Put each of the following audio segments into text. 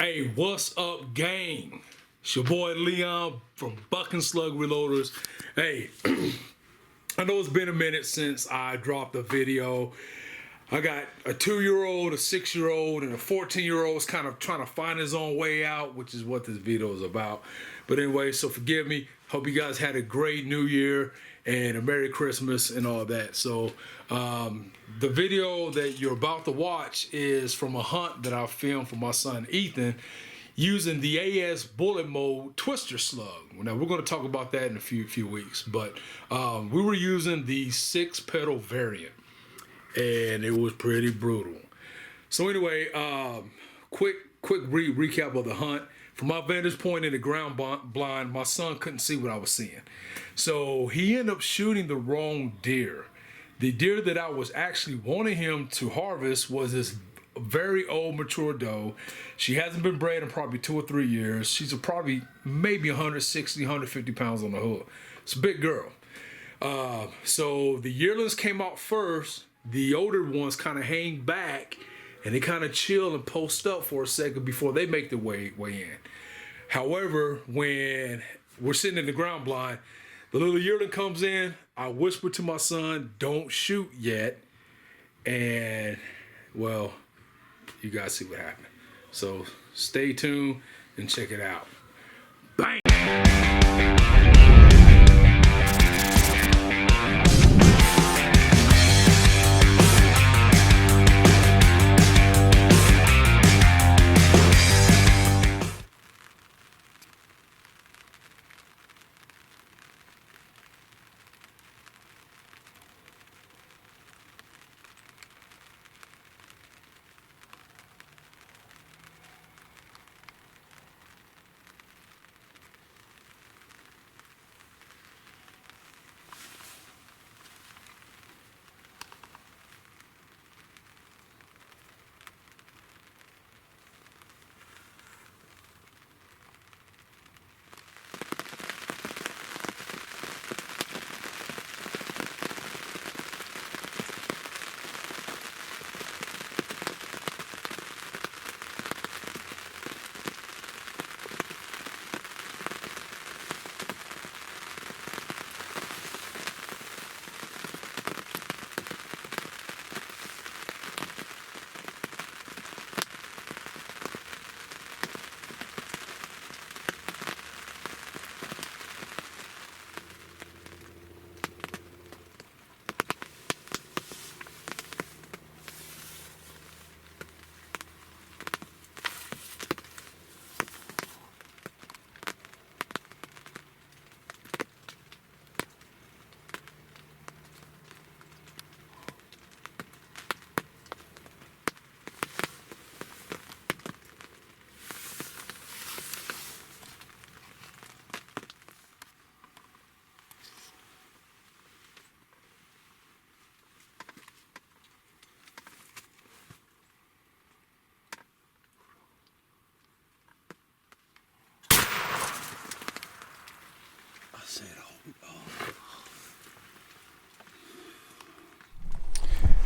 Hey, what's up, gang? It's your boy Leon from Buck and Slug Reloaders. Hey, I know it's been a minute since I dropped a video. I got a 2-year-old, a 6-year-old, and a 14-year-old is kind of trying to find his own way out, which is what this video is about. But anyway, so forgive me. Hope you guys had a great New Year and a Merry Christmas and all that. So the video that you're about to watch is from a hunt that I filmed for my son Ethan using the AS bullet mode twister slug. Now we're going to talk about that in a few weeks, but we were using the 6-petal variant and it was pretty brutal. So anyway, quick recap of the hunt. From my vantage point in the ground blind, my son couldn't see what I was seeing. So he ended up shooting the wrong deer. The deer that I was actually wanting him to harvest was this very old mature doe. She hasn't been bred in probably 2 or 3 years. She's probably maybe 160, 150 pounds on the hook. It's a big girl. So the yearlings came out first. The older ones kind of hang back and they kind of chill and post up for a second before they make their way in. However, when we're sitting in the ground blind, the little yearling comes in. I whisper to my son, "Don't shoot yet." And well, you guys see what happened. So stay tuned and check it out. Bang!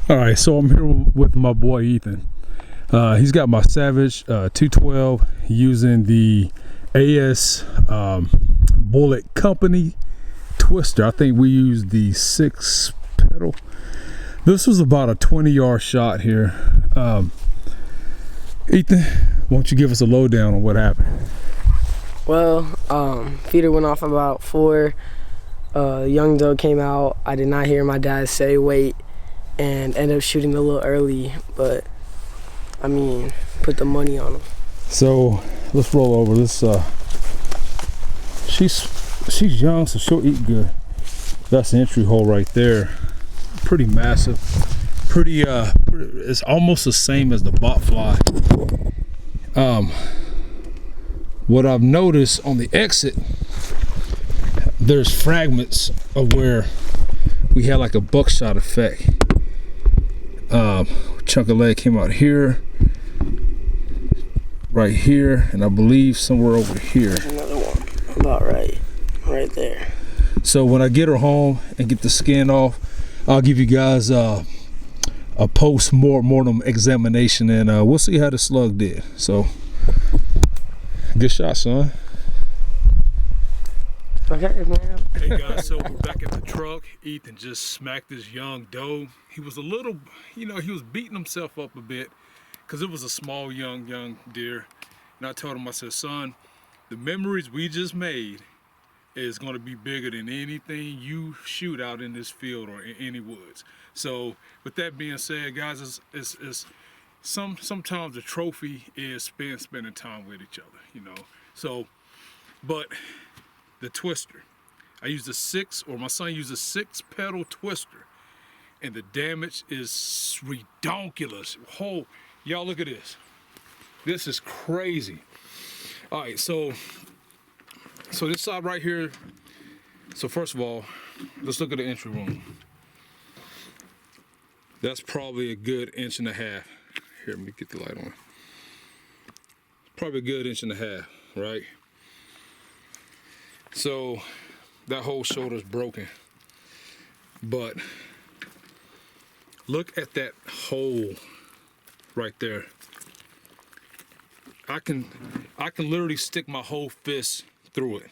All right, so I'm here with my boy Ethan. He's got my Savage 212 using the AS Bullet Company twister. I think we used the 6-petal. This was about a 20-yard shot here. Ethan, why don't you give us a lowdown on what happened? Well, feeder went off about 4. Young doe came out. I did not hear my dad say wait, and ended up shooting a little early, but I mean, put the money on him. So let's roll over. Let's she's young, so she'll eat good. That's the entry hole right there. Pretty massive. Pretty it's almost the same as the bot fly. What I've noticed on the exit, there's fragments of where we had like a buckshot effect. Chunk of leg came out here, right here, and I believe somewhere over here. There's another one, about right there. So when I get her home and get the skin off, I'll give you guys a post-mortem examination, and we'll see how the slug did. So Good shot, son. Okay, man. Hey guys, so we're back at the truck. Ethan just smacked this young doe. He was a little, he was beating himself up a bit because it was a small young deer. And I told him, I said, son, the memories we just made is going to be bigger than anything you shoot out in this field or in any woods. So with that being said, guys, it's sometimes the trophy is spending time with each other, So, but the twister, I used my son used a 6-petal twister, and the damage is redonkulous. Oh, y'all look at this. This is crazy. All right, so this side right here. So first of all, let's look at the entry wound. That's probably a good 1.5 inches. Here, let me get the light on. Probably a good 1.5 inches, right? So that whole shoulder is broken. But look at that hole right there. I can literally stick my whole fist through it.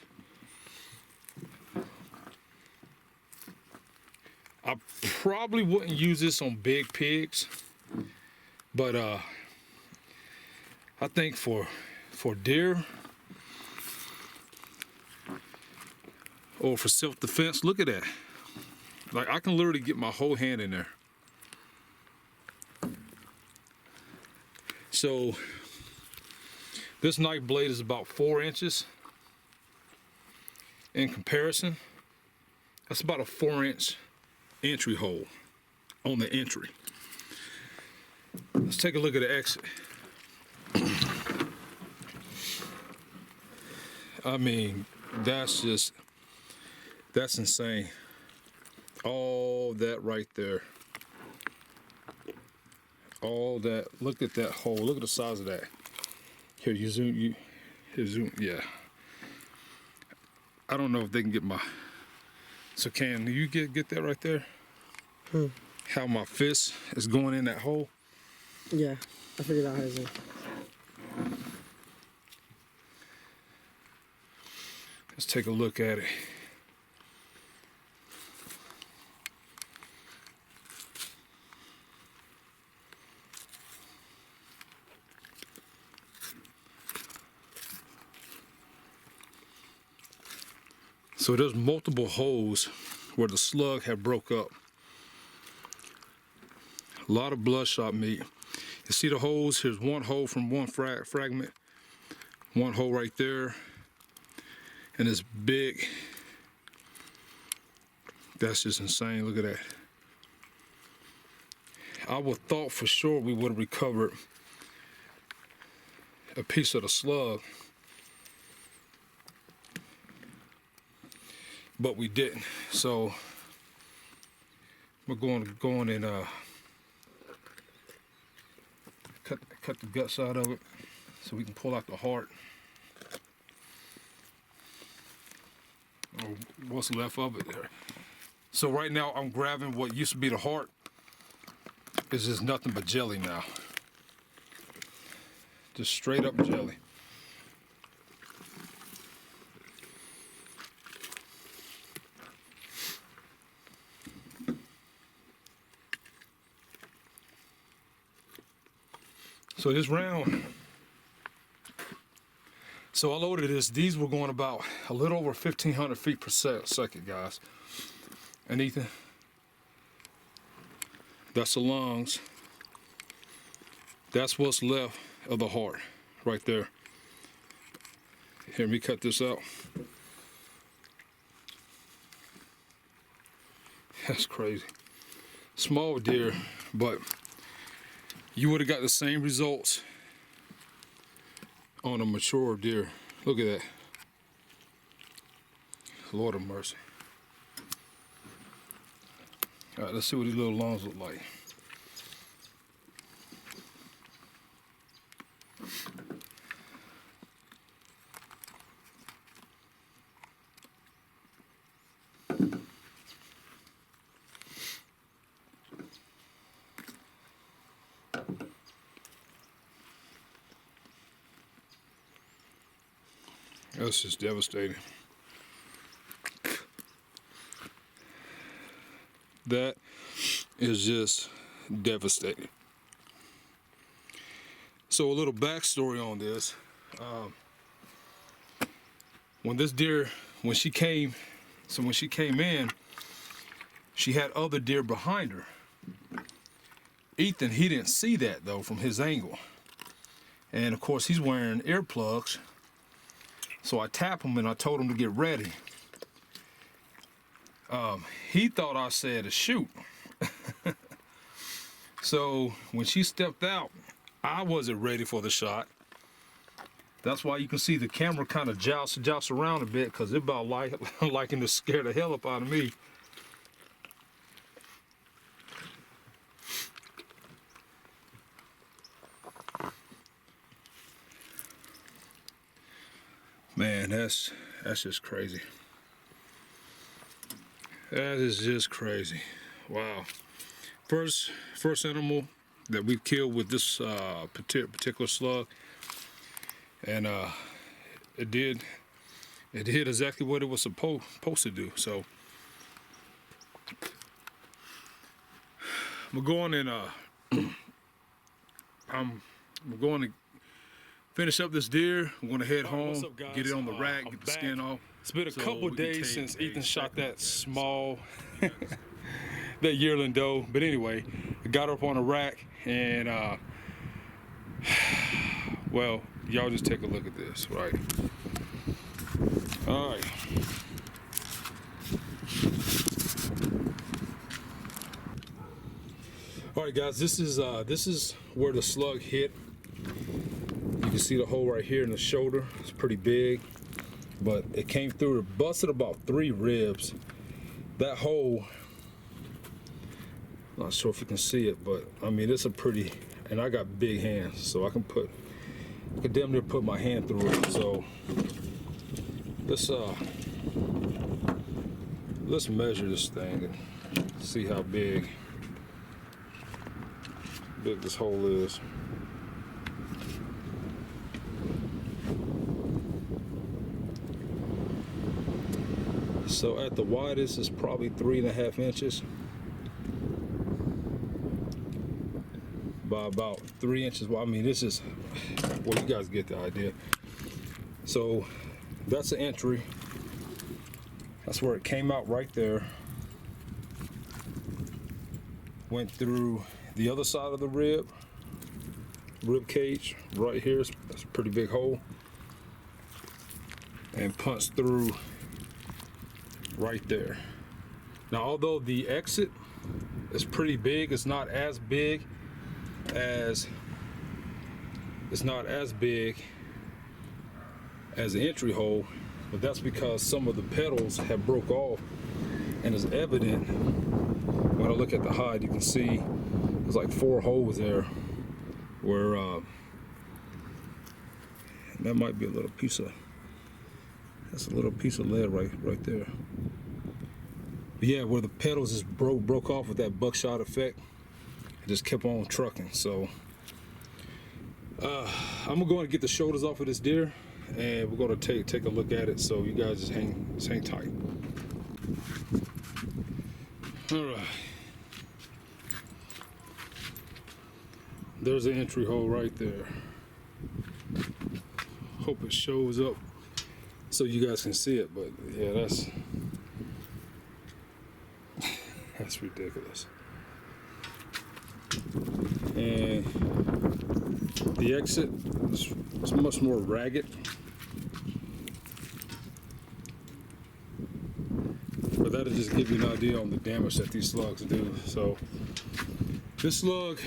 I probably wouldn't use this on big pigs, but I think for deer or for self-defense, look at that. Like, I can literally get my whole hand in there. So this knife blade is about 4 inches. In comparison, that's about a 4-inch entry hole on the entry. Let's take a look at the exit. I mean, that's insane. All that right there. All that, look at that hole. Look at the size of that. Here, zoom, yeah. I don't know if they can get my, so can you get that right there? How my fist is going in that hole? Yeah, I figured out how to zoom. Let's take a look at it. So there's multiple holes where the slug had broke up. A lot of bloodshot meat. You see the holes? Here's one hole from one fragment. One hole right there. And it's big. That's just insane. Look at that. I would thought for sure we would have recovered a piece of the slug, but we didn't. So we're going and cut the guts out of it so we can pull out the heart, or what's left of it there. So right now I'm grabbing what used to be the heart. It's just nothing but jelly now. Just straight up jelly. So this round, so I loaded this. These were going about a little over 1,500 feet per second, guys. And Ethan, that's the lungs. That's what's left of the heart right there. Here, let me cut this out. That's crazy. Small deer, but you would have got the same results on a mature deer. Look at that. Lord of mercy. All right, let's see what these little lungs look like. That's just devastating. That is just devastating. So a little backstory on this. When she came in, she had other deer behind her. Ethan, he didn't see that though from his angle. And of course he's wearing earplugs. So I tapped him and I told him to get ready. He thought I said to shoot. So when she stepped out, I wasn't ready for the shot. That's why you can see the camera kind of joust around a bit, because it about liking to scare the hell up out of me. Man, that's just crazy. That is just crazy. Wow. First animal that we've killed with this particular slug, and it did exactly what it was supposed to do. So I'm going and I'm going to finish up this deer. I'm going to head home, get it on the rack, get the skin off. It's been a couple days since Ethan shot that small, that yearling doe. But anyway, I got her up on a rack, and well, y'all just take a look at this, right? All right. All right, guys, this is where the slug hit. You can see the hole right here in the shoulder. It's pretty big, but it came through. It busted about 3 ribs. That hole, not sure if you can see it, but I mean, it's a pretty, and I got big hands, so I could damn near put my hand through it. So let's measure this thing and see how big this hole is. So at the widest, it's probably 3.5 inches by about 3 inches. Well, I mean, this is, well, you guys get the idea. So that's the entry. That's where it came out right there. Went through the other side of the rib cage right here. That's a pretty big hole. And punched through right there. Now, although the exit is pretty big, it's not as big as the entry hole, but that's because some of the petals have broke off, and it's evident when I look at the hide. You can see there's like 4 holes there where that might be a little piece of, that's a little piece of lead right there. But yeah, where the petals just broke off with that buckshot effect, it just kept on trucking. So I'm gonna go and get the shoulders off of this deer, and we're gonna take a look at it. So you guys just hang tight. All right. There's the entry hole right there. Hope it shows up so you guys can see it, but yeah, that's ridiculous. And the exit is much more ragged. But that'll just give you an idea on the damage that these slugs do. So this slug,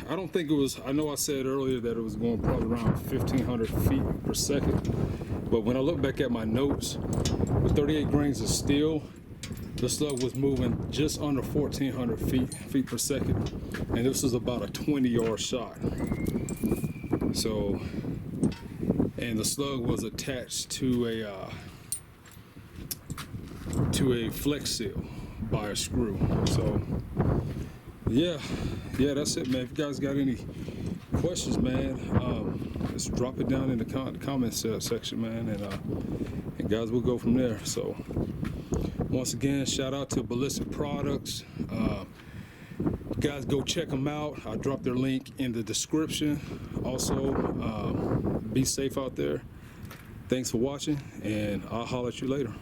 I don't think it was, I know I said earlier that it was going probably around 1,500 feet per second. But when I look back at my notes, with 38 grains of steel, the slug was moving just under 1,400 feet per second, and this was about a 20-yard shot. So, and the slug was attached to a flex seal by a screw. So, yeah, that's it, man. If you guys got any questions, man, just drop it down in the comment section, man, and guys, we'll go from there. So once again, shout out to Ballistic Products. Guys, go check them out. I'll drop their link in the description. Also, be safe out there. Thanks for watching, and I'll holler at you later.